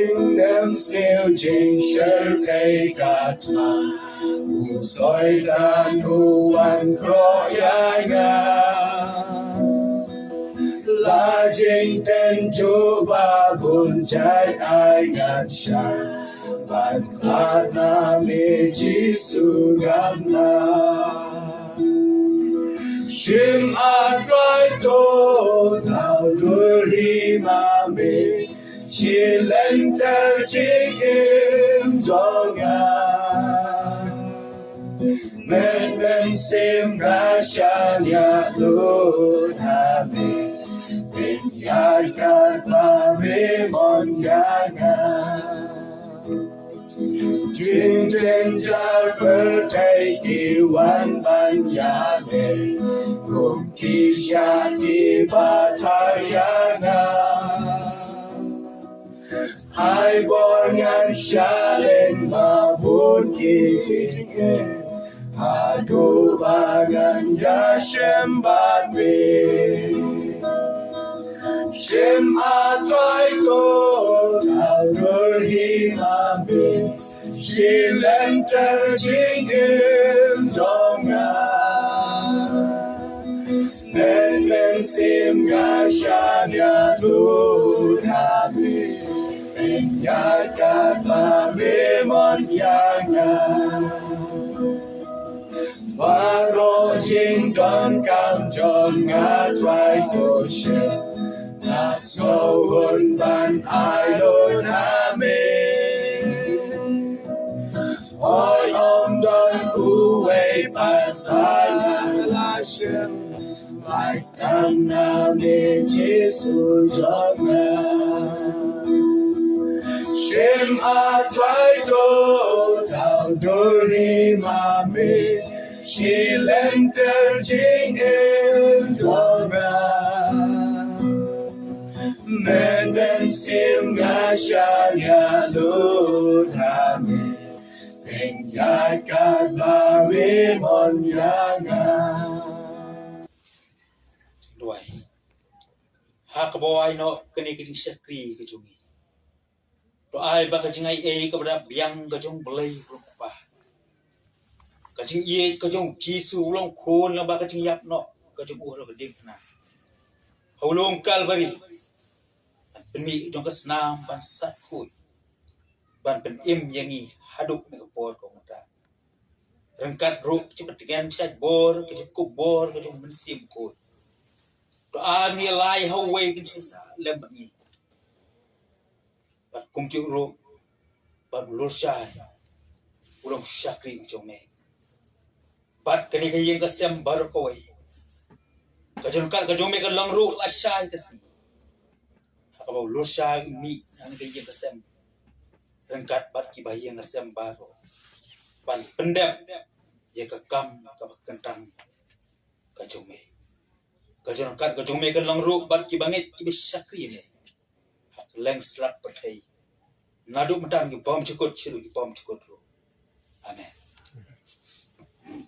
chính đêm siêu trình sơ cây cát mà u soi tan u văn pro ya nga là chính tên Chúa ba buồn trái ai ngàn sang bạn hát nami Giêsu gặp na Shim a trai to tao đuổi mà mình chỉ lên theo chính em cho ngài men men xem ra xa nhà luôn hà mình bên nhà cát mà bên mòn nhà ngài chuyên trên cha bơ thay kỳ quan ban nhà mình cùng kỳ xa kỳ ba thái ya nga hai bọn ngàn xa lên mà bốn kỳ chính em hà đô ba ngàn ya xem bát mình xem a trai cô thảo đôi hi mà mình chỉ lên trời chính em cho ngài nên xem ngài xa nhà luôn hà mình bên nhà cát mà bê mòn nhà ngài và rồi chính đoàn cảm cho ngài trai cô xem là sâu hơn bạn ai luôn hà mình hỏi ông đơn cú về bạn ai là xem lại cảm nam nên Giêsu cho ngài xem a trai to thảo đuổi mà mình chỉ lên theo chính em cho ngài men ben sim nga xa nhà luôn hà mình bên nhà cát mà bên mòn nhà nga Duai. Hakabawa no kini sakri kejungi. To ai ba kajingai kepada biang kajung belai berupa. Kajing ye kajung Giêsu long khôn la ba kajing yap no kajung ur beding na. Haulong Kalvari. Pen mi jong kesnam ban sat khui. Ban pen im yangi haduk me kapor ko mata. Rengkat ruk cepat dengan sat bor kejip kub bor kajung mensim khui. To ami lai hawai kin sisa lem ni bat kum chu ro bat lur sai ulang sakri chome bat kani ka yeng ka sem bar ko wai ka jon ka jome ka lang ru la sai ka si ka ba lur sai mi an ka yeng ka sem rengkat bat ki ba yeng ka sem bar ban pendem ye ka kam ka kentang ka jome kajon kat kajong me kan lang ru bat ki bangit ki bisakri me leng slat pathai nadu matan ki bom chukut chiru ki bom chukut ru amen